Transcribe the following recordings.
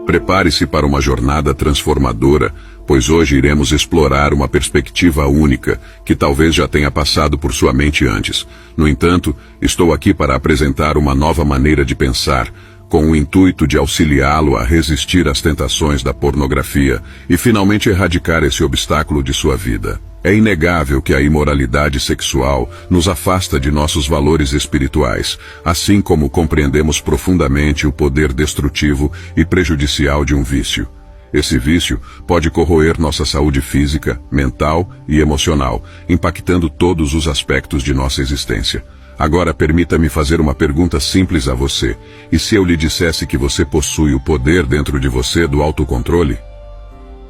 Prepare-se para uma jornada transformadora, pois hoje iremos explorar uma perspectiva única que talvez já tenha passado por sua mente antes. No entanto, estou aqui para apresentar uma nova maneira de pensar, com o intuito de auxiliá-lo a resistir às tentações da pornografia e finalmente erradicar esse obstáculo de sua vida. É inegável que a imoralidade sexual nos afasta de nossos valores espirituais, assim como compreendemos profundamente o poder destrutivo e prejudicial de um vício. Esse vício pode corroer nossa saúde física, mental e emocional, impactando todos os aspectos de nossa existência. Agora permita-me fazer uma pergunta simples a você. E se eu lhe dissesse que você possui o poder dentro de você do autocontrole?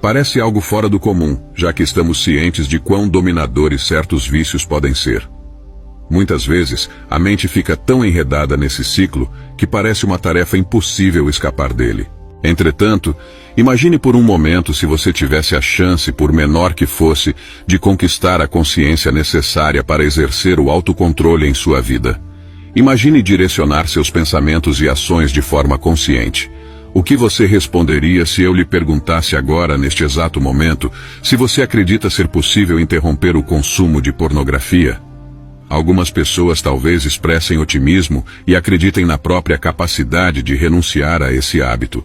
Parece algo fora do comum, já que estamos cientes de quão dominadores certos vícios podem ser. Muitas vezes, a mente fica tão enredada nesse ciclo que parece uma tarefa impossível escapar dele. Entretanto, imagine por um momento se você tivesse a chance, por menor que fosse, de conquistar a consciência necessária para exercer o autocontrole em sua vida. Imagine direcionar seus pensamentos e ações de forma consciente. O que você responderia se eu lhe perguntasse agora, neste exato momento, se você acredita ser possível interromper o consumo de pornografia? Algumas pessoas talvez expressem otimismo e acreditem na própria capacidade de renunciar a esse hábito.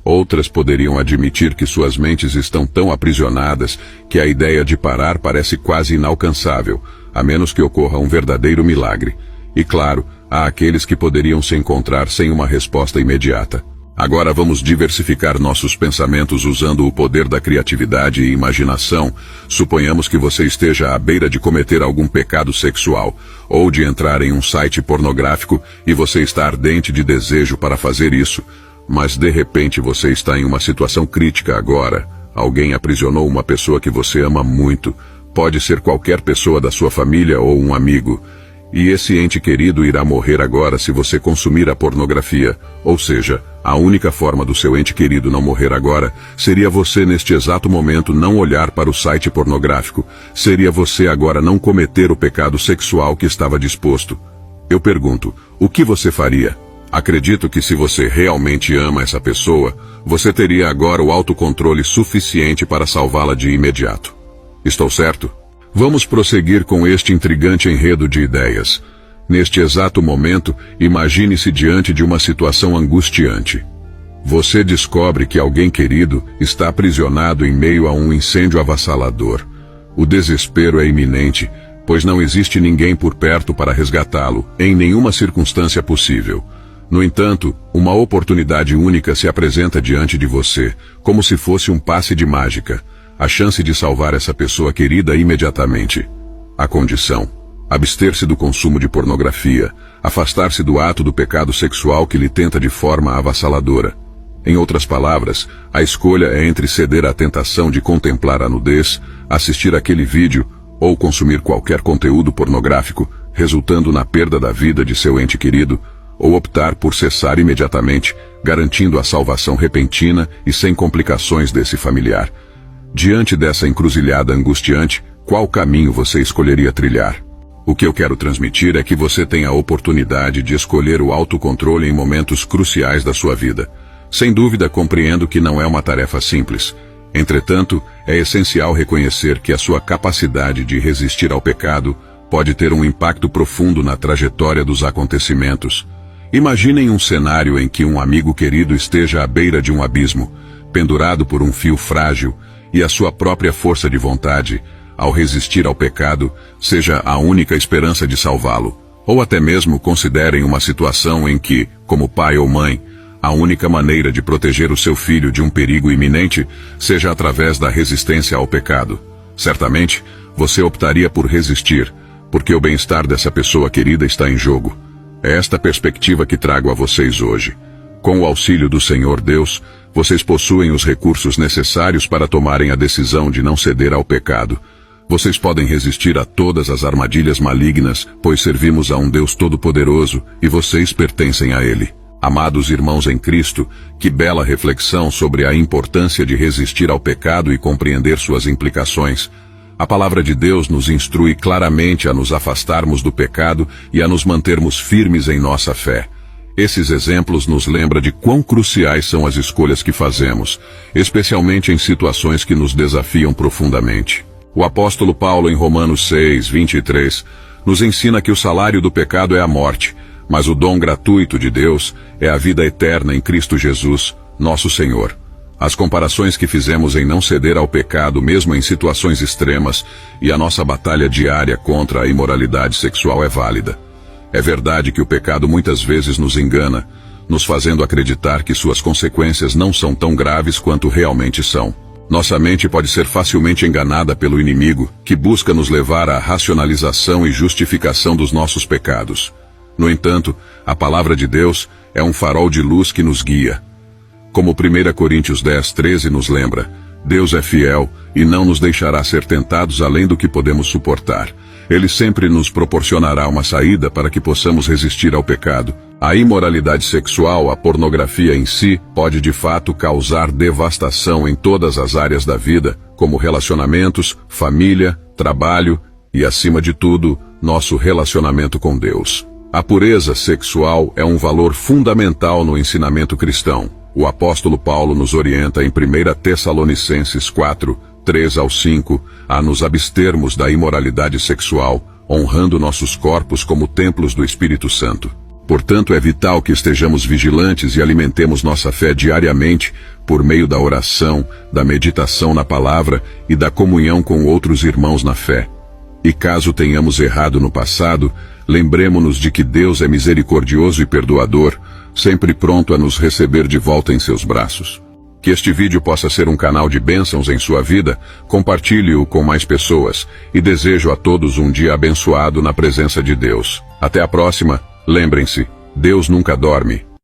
Outras poderiam admitir que suas mentes estão tão aprisionadas que a ideia de parar parece quase inalcançável, a menos que ocorra um verdadeiro milagre. E claro, há aqueles que poderiam se encontrar sem uma resposta imediata. Agora vamos diversificar nossos pensamentos usando o poder da criatividade e imaginação. Suponhamos que você esteja à beira de cometer algum pecado sexual, ou de entrar em um site pornográfico e você está ardente de desejo para fazer isso. Mas de repente você está em uma situação crítica agora. Alguém aprisionou uma pessoa que você ama muito. Pode ser qualquer pessoa da sua família ou um amigo. E esse ente querido irá morrer agora se você consumir a pornografia. Ou seja, a única forma do seu ente querido não morrer agora seria você neste exato momento não olhar para o site pornográfico. Seria você agora não cometer o pecado sexual que estava disposto. Eu pergunto, o que você faria? Acredito que se você realmente ama essa pessoa, você teria agora o autocontrole suficiente para salvá-la de imediato. Estou certo? Vamos prosseguir com este intrigante enredo de ideias. Neste exato momento, imagine-se diante de uma situação angustiante. Você descobre que alguém querido está aprisionado em meio a um incêndio avassalador. O desespero é iminente, pois não existe ninguém por perto para resgatá-lo, em nenhuma circunstância possível. No entanto, uma oportunidade única se apresenta diante de você, como se fosse um passe de mágica. A chance de salvar essa pessoa querida imediatamente. A condição: abster-se do consumo de pornografia, afastar-se do ato do pecado sexual que lhe tenta de forma avassaladora. Em outras palavras, a escolha é entre ceder à tentação de contemplar a nudez, assistir aquele vídeo ou consumir qualquer conteúdo pornográfico, resultando na perda da vida de seu ente querido, ou optar por cessar imediatamente, garantindo a salvação repentina e sem complicações desse familiar. Diante dessa encruzilhada angustiante, qual caminho você escolheria trilhar? O que eu quero transmitir é que você tem a oportunidade de escolher o autocontrole em momentos cruciais da sua vida. Sem dúvida, compreendo que não é uma tarefa simples. Entretanto, é essencial reconhecer que a sua capacidade de resistir ao pecado pode ter um impacto profundo na trajetória dos acontecimentos. Imaginem um cenário em que um amigo querido esteja à beira de um abismo, pendurado por um fio frágil, e a sua própria força de vontade, ao resistir ao pecado, seja a única esperança de salvá-lo. Ou até mesmo considerem uma situação em que, como pai ou mãe, a única maneira de proteger o seu filho de um perigo iminente seja através da resistência ao pecado. Certamente, você optaria por resistir, porque o bem-estar dessa pessoa querida está em jogo. É esta perspectiva que trago a vocês hoje. Com o auxílio do Senhor Deus, vocês possuem os recursos necessários para tomarem a decisão de não ceder ao pecado. Vocês podem resistir a todas as armadilhas malignas, pois servimos a um Deus Todo-Poderoso e vocês pertencem a Ele. Amados irmãos em Cristo, que bela reflexão sobre a importância de resistir ao pecado e compreender suas implicações. A palavra de Deus nos instrui claramente a nos afastarmos do pecado e a nos mantermos firmes em nossa fé. Esses exemplos nos lembram de quão cruciais são as escolhas que fazemos, especialmente em situações que nos desafiam profundamente. O apóstolo Paulo, em Romanos 6, 23, nos ensina que o salário do pecado é a morte, mas o dom gratuito de Deus é a vida eterna em Cristo Jesus, nosso Senhor. As comparações que fizemos em não ceder ao pecado, mesmo em situações extremas, e a nossa batalha diária contra a imoralidade sexual é válida. É verdade que o pecado muitas vezes nos engana, nos fazendo acreditar que suas consequências não são tão graves quanto realmente são. Nossa mente pode ser facilmente enganada pelo inimigo, que busca nos levar à racionalização e justificação dos nossos pecados. No entanto, a palavra de Deus é um farol de luz que nos guia. Como 1 Coríntios 10, 13 nos lembra, Deus é fiel e não nos deixará ser tentados além do que podemos suportar. Ele sempre nos proporcionará uma saída para que possamos resistir ao pecado. A imoralidade sexual, a pornografia em si, pode de fato causar devastação em todas as áreas da vida, como relacionamentos, família, trabalho e, acima de tudo, nosso relacionamento com Deus. A pureza sexual é um valor fundamental no ensinamento cristão. O apóstolo Paulo nos orienta em 1 Tessalonicenses 4, 3 ao 5, a nos abstermos da imoralidade sexual, honrando nossos corpos como templos do Espírito Santo. Portanto, é vital que estejamos vigilantes e alimentemos nossa fé diariamente por meio da oração, da meditação na palavra e da comunhão com outros irmãos na fé. E caso tenhamos errado no passado, lembremo-nos de que Deus é misericordioso e perdoador, sempre pronto a nos receber de volta em seus braços. Que este vídeo possa ser um canal de bênçãos em sua vida, compartilhe-o com mais pessoas e desejo a todos um dia abençoado na presença de Deus. Até a próxima, lembrem-se, Deus nunca dorme.